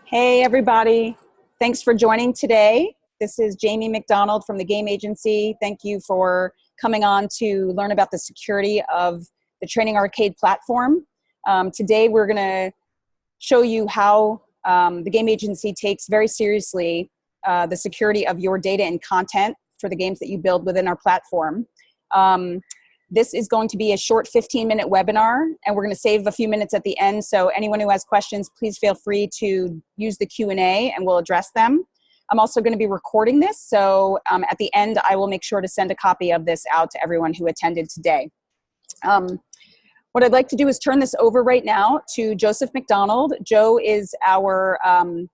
Hey, everybody. Thanks for joining today. This is Jamie McDonald from the Game Agency. Thank you for coming on to learn about the security of the Training Arcade platform. Today, we're going to show you how the Game Agency takes very seriously the security of your data and content for the games that you build within our platform. This is going to be a short 15-minute webinar, and we're going to save a few minutes at the end. So anyone who has questions, please feel free to use the Q&A, and we'll address them. I'm also going to be recording this, so at the end, I will make sure to send a copy of this out to everyone who attended today. What I'd like to do is turn this over right now to Joseph McDonald. Joe is our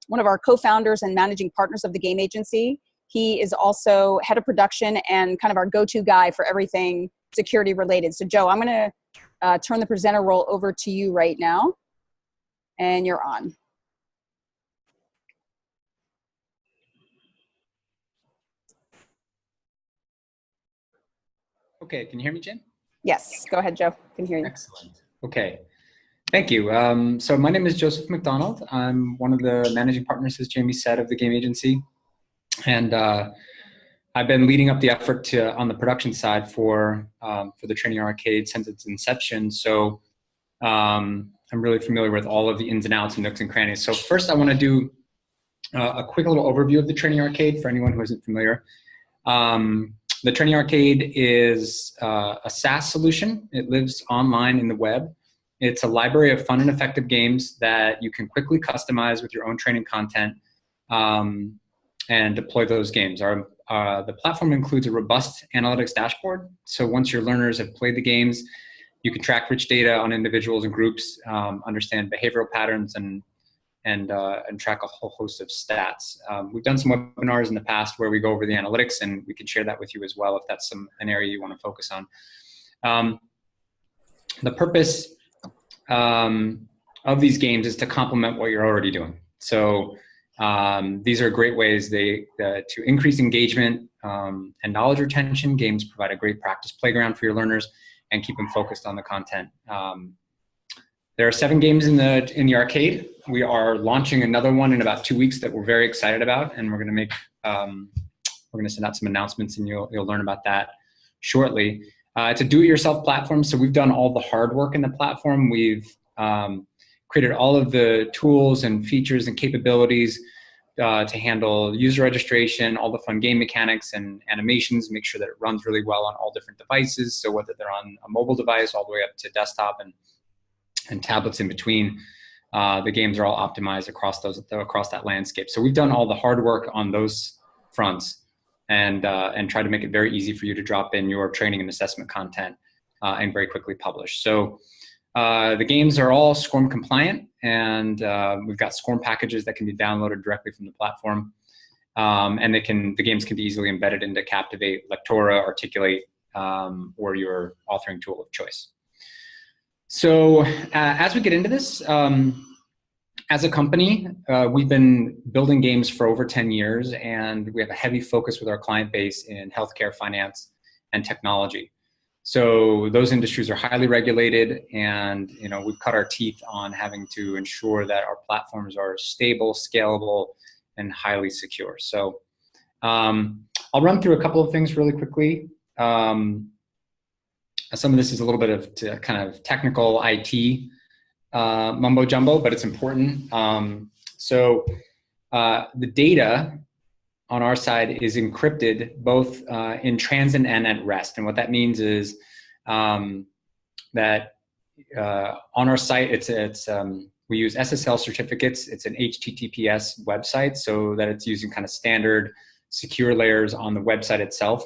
one of our co-founders and managing partners of the Game Agency. He is also head of production and kind of our go-to guy for everything security related. So Joe, I'm going to turn the presenter role over to you right now, and you're on. Okay, can you hear me, Jen? Yes, go ahead, Joe. Can hear you. Excellent. Okay, thank you. So my name is Joseph McDonald. I'm one of the managing partners, as Jamie said, of the Game Agency, and I've been leading up the effort on the production side for the Training Arcade since its inception. So I'm really familiar with all of the ins and outs and nooks and crannies. So first, I want to do a quick little overview of the Training Arcade for anyone who isn't familiar. The Training Arcade is a SaaS solution. It lives online in the web. It's a library of fun and effective games that you can quickly customize with your own training content and deploy those games. The platform includes a robust analytics dashboard. So once your learners have played the games, you can track rich data on individuals and groups, understand behavioral patterns, and track a whole host of stats. We've done some webinars in the past where we go over the analytics, and we can share that with you as well if that's an area you want to focus on. The purpose of these games is to complement what you're already doing. So these are great ways to increase engagement and knowledge retention. Games provide a great practice playground for your learners and keep them focused on the content. There are 7 games in the arcade. We are launching another one in about 2 weeks that we're very excited about, and we're going to send out some announcements, and you'll learn about that shortly. It's a do-it-yourself platform, so we've done all the hard work in the platform. We've created all of the tools and features and capabilities to handle user registration, all the fun game mechanics and animations, make sure that it runs really well on all different devices. So whether they're on a mobile device all the way up to desktop and tablets in between, the games are all optimized across that landscape. So we've done all the hard work on those fronts and try to make it very easy for you to drop in your training and assessment content and very quickly publish. So the games are all Scorm compliant, and we've got Scorm packages that can be downloaded directly from the platform. And the games can be easily embedded into Captivate, Lectora, Articulate, or your authoring tool of choice. So as we get into this, as a company, we've been building games for over 10 years, and we have a heavy focus with our client base in healthcare, finance, and technology. So those industries are highly regulated, and we've cut our teeth on having to ensure that our platforms are stable, scalable, and highly secure. So I'll run through a couple of things really quickly. Some of this is a little bit of kind of technical IT mumbo jumbo, but it's important. So the data on our side is encrypted both in transit and at rest. And what that means is that on our site, we use SSL certificates. It's an HTTPS website, so that it's using kind of standard secure layers on the website itself.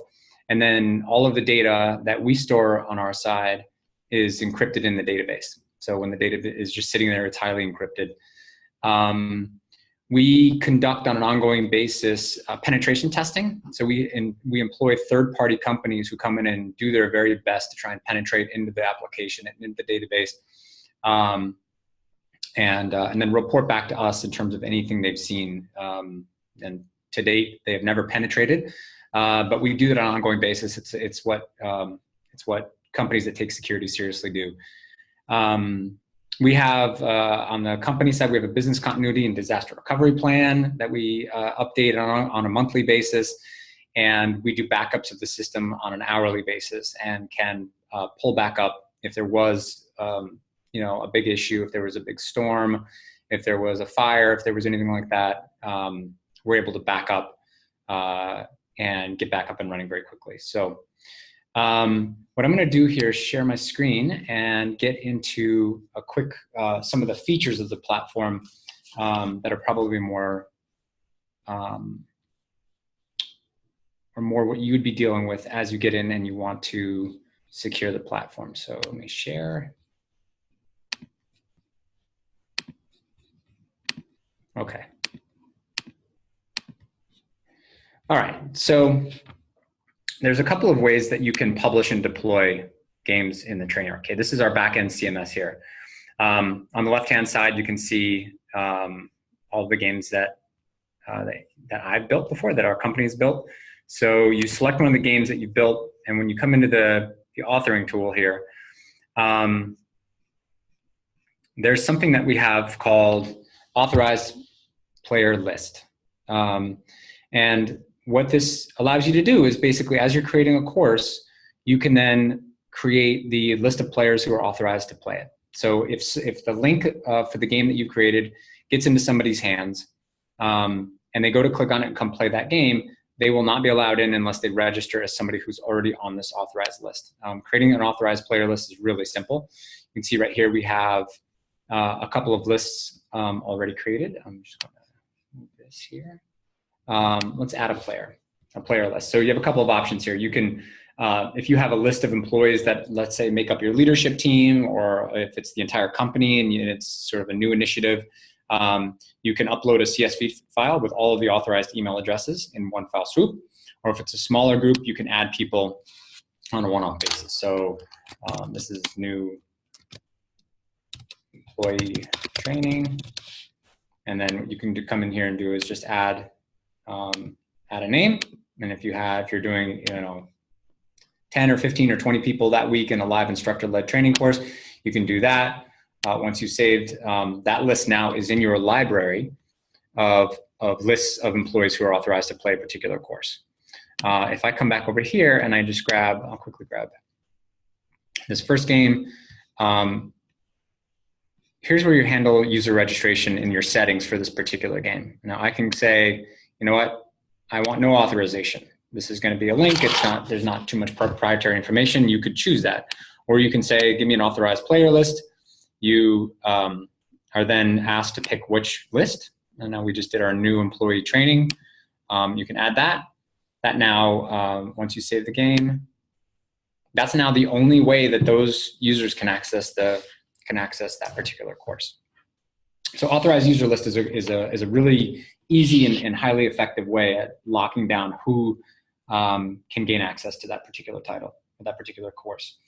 And then all of the data that we store on our side is encrypted in the database. So when the data is just sitting there, it's highly encrypted. We conduct on an ongoing basis penetration testing. So we employ third-party companies who come in and do their very best to try and penetrate into the application and into the database, and then report back to us in terms of anything they've seen. And to date, they have never penetrated, but we do that on an ongoing basis. It's what companies that take security seriously do. We have, on the company side, we have a business continuity and disaster recovery plan that we update on a monthly basis. And we do backups of the system on an hourly basis and can pull back up if there was, a big issue, if there was a big storm, if there was a fire, if there was anything like that. We're able to back up and get back up and running very quickly. So what I'm going to do here is share my screen and get into a quick, some of the features of the platform that are probably more, or more what you would be dealing with as you get in and you want to secure the platform. So let me share. Okay. All right, so there's a couple of ways that you can publish and deploy games in the training arcade. This is our backend CMS here. On the left-hand side, you can see all the games that I've built before, that our company's built. So you select one of the games that you built, and when you come into the authoring tool here, there's something that we have called Authorized Player List. And what this allows you to do is basically, as you're creating a course, you can then create the list of players who are authorized to play it. So if the link for the game that you created gets into somebody's hands, and they go to click on it and come play that game, they will not be allowed in unless they register as somebody who's already on this authorized list. Creating an authorized player list is really simple. You can see right here we have a couple of lists already created. I'm just going to move this here. Let's add a player list. So you have a couple of options here. You can, if you have a list of employees that, let's say, make up your leadership team, or if it's the entire company and it's sort of a new initiative, you can upload a CSV file with all of the authorized email addresses in one file swoop. Or if it's a smaller group, you can add people on a one-off basis. So this is new employee training. And then what you can come in here and do is just add a name. And if you're doing, 10 or 15 or 20 people that week in a live instructor-led training course, you can do that. Once you saved, that list now is in your library of lists of employees who are authorized to play a particular course. If I come back over here and I just I'll quickly grab this first game. Here's where you handle user registration in your settings for this particular game. Now I can say, you know what, I want no authorization. This is going to be a link. There's not too much proprietary information. You could choose that. Or you can say, give me an authorized player list. You are then asked to pick which list. And now we just did our new employee training. You can add that. That now, once you save the game, that's now the only way that those users can access that particular course. So authorized user list is a really easy and highly effective way at locking down who can gain access to that particular title, or that particular course.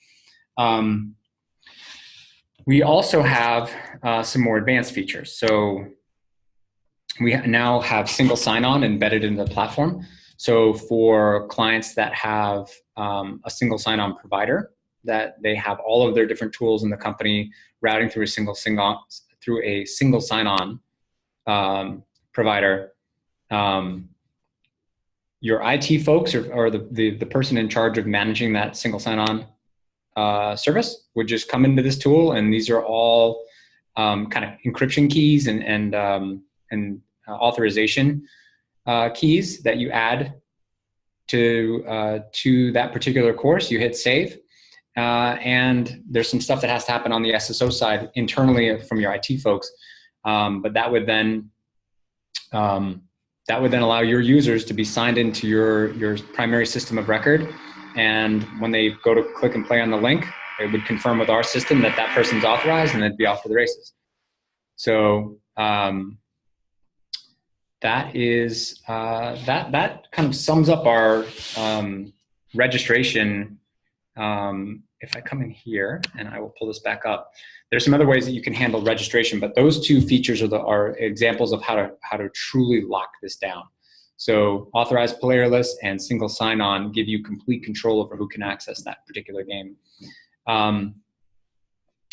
We also have some more advanced features. So we now have single sign-on embedded in the platform. So for clients that have a single sign-on provider, that they have all of their different tools in the company routing through a single sign-on provider, your IT folks or the person in charge of managing that single sign-on service would just come into this tool, and these are all kind of encryption keys and authorization keys that you add to that particular course. You hit save, and there's some stuff that has to happen on the SSO side internally from your IT folks, but that would then allow your users to be signed into your primary system of record. And when they go to click and play on the link, it would confirm with our system that that person's authorized, and they'd be off to the races. So that is that kind of sums up our registration. If I come in here and I will pull this back up, there's some other ways that you can handle registration, but those two features are examples of how to truly lock this down. So authorized player list and single sign-on give you complete control over who can access that particular game.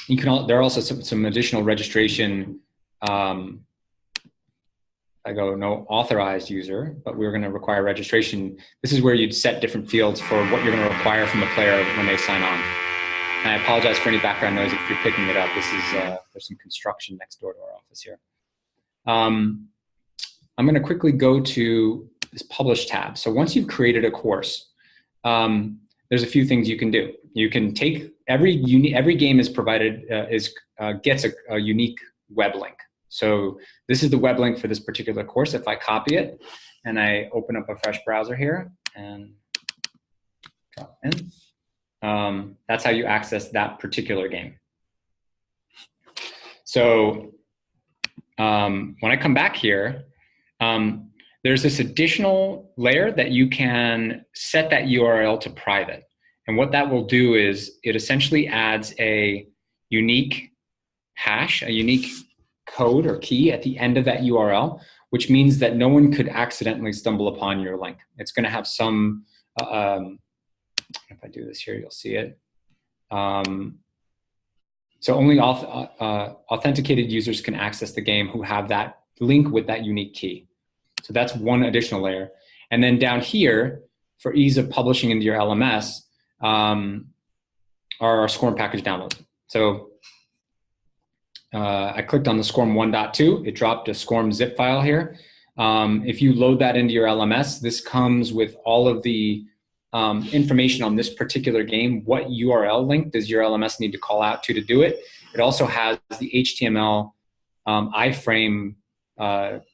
there are also some additional registration. I go no authorized user, but we're going to require registration. This is where you'd set different fields for what you're going to require from the player when they sign on. And I apologize for any background noise if you're picking it up. This is there's some construction next door to our office here. I'm going to quickly go to this Publish tab. So once you've created a course, there's a few things you can do. You can take every game is provided gets a unique web link. So this is the web link for this particular course. If I copy it and I open up a fresh browser here and drop in, that's how you access that particular game. So when I come back here, there's this additional layer that you can set that URL to private. And what that will do is it essentially adds a unique hash, a unique code or key at the end of that URL, which means that no one could accidentally stumble upon your link. It's going to have some, if I do this here, you'll see it. So only authenticated users can access the game who have that link with that unique key. So that's one additional layer. And then down here, for ease of publishing into your LMS, are our Scorm package downloads. So I clicked on the Scorm 1.2. It dropped a Scorm zip file here. If you load that into your LMS, this comes with all of the information on this particular game. What URL link does your LMS need to call out to do it? It also has the HTML iframe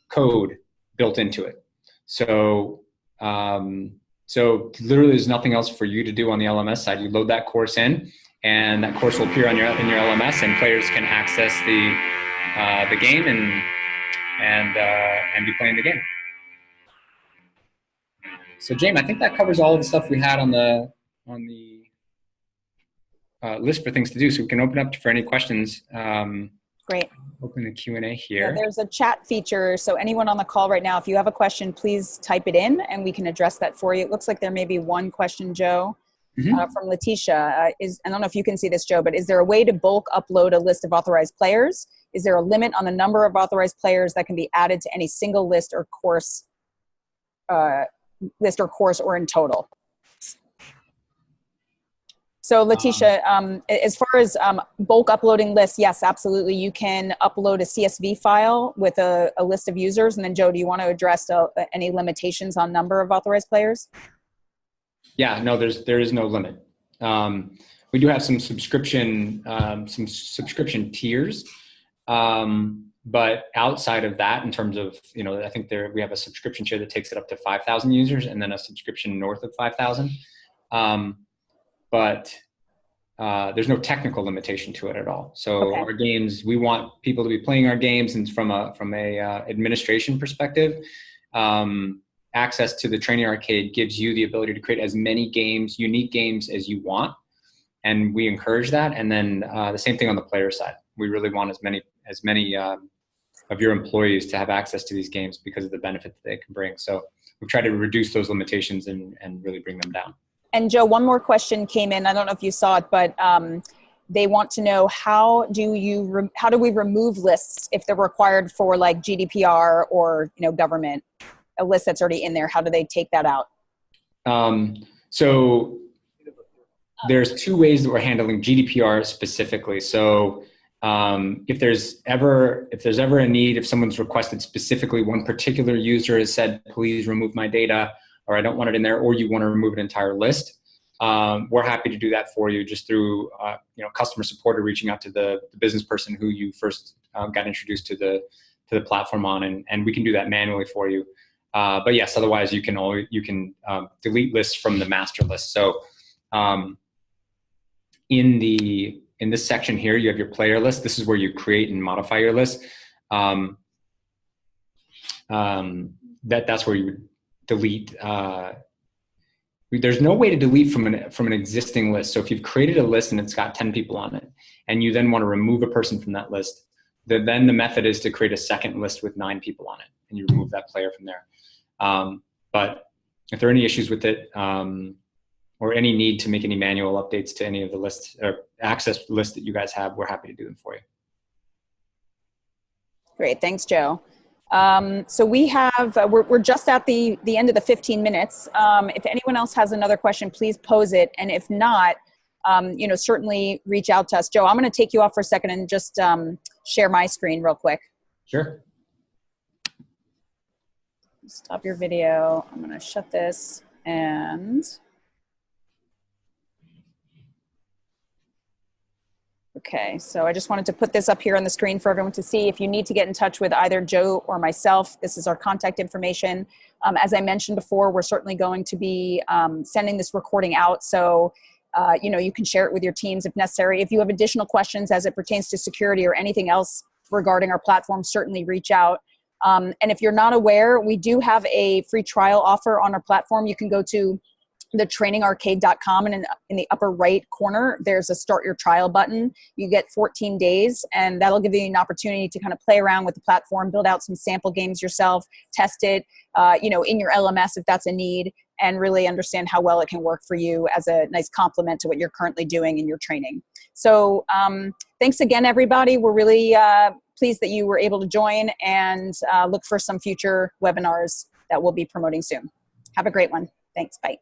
code built into it. So so literally there's nothing else for you to do on the LMS side. You load that course in, and that course will appear on your LMS, and players can access the game and be playing the game. So James, I think that covers all of the stuff we had on the list for things to do. So we can open up for any questions. Great. Open the Q&A here. Yeah, there's a chat feature. So anyone on the call right now, if you have a question, please type it in and we can address that for you. It looks like there may be one question, Joe, from Letitia. I don't know if you can see this, Joe, but is there a way to bulk upload a list of authorized players? Is there a limit on the number of authorized players that can be added to any single list or course or in total? So Letitia, as far as bulk uploading lists, yes, absolutely. You can upload a CSV file with a list of users. And then Joe, do you want to address any limitations on number of authorized players? Yeah, no, there is no limit. We do have some subscription tiers. But outside of that, in terms of, I think we have a subscription tier that takes it up to 5,000 users and then a subscription north of 5,000. But there's no technical limitation to it at all. So Our games, we want people to be playing our games, and from a administration perspective, access to the Training Arcade gives you the ability to create as many games, unique games as you want, and we encourage that. And then the same thing on the player side. We really want as many of your employees to have access to these games because of the benefit that they can bring. So we've tried to reduce those limitations and really bring them down. And Joe, one more question came in. I don't know if you saw it, but they want to know how do we remove lists if they're required for like GDPR or government, a list that's already in there? How do they take that out? So there's two ways that we're handling GDPR specifically. So if there's ever a need, if someone's requested specifically, one particular user has said, please remove my data, or I don't want it in there, or you want to remove an entire list, we're happy to do that for you just through customer support or reaching out to the business person who you first got introduced to the platform on, and we can do that manually for you. But yes, otherwise you can delete lists from the master list. So in this section here, you have your player list. This is where you create and modify your list. That's where you would delete. There's no way to delete from an existing list. So if you've created a list and it's got 10 people on it, and you then want to remove a person from that list, then the method is to create a second list with 9 people on it, and you remove that player from there. But if there are any issues with it, or any need to make any manual updates to any of the lists or access lists that you guys have, we're happy to do them for you. Great, thanks, Joe. So we have, we're just at the end of the 15 minutes. If anyone else has another question, please pose it. And if not, you know, certainly reach out to us. Joe, I'm going to take you off for a second and just share my screen real quick. Sure. Stop your video. I'm going to shut this and... Okay, so I just wanted to put this up here on the screen for everyone to see. If you need to get in touch with either Joe or myself, this is our contact information. As I mentioned before, we're certainly going to be sending this recording out. So, you know, you can share it with your teams if necessary. If you have additional questions as it pertains to security or anything else regarding our platform, certainly reach out. And if you're not aware, we do have a free trial offer on our platform. You can go to thetrainingarcade.com, and in the upper right corner, there's a start your trial button. You get 14 days, and that'll give you an opportunity to kind of play around with the platform, build out some sample games yourself, test it, you know, in your LMS if that's a need, and really understand how well it can work for you as a nice complement to what you're currently doing in your training. So thanks again, everybody. We're really pleased that you were able to join, and look for some future webinars that we'll be promoting soon. Have a great one. Thanks. Bye.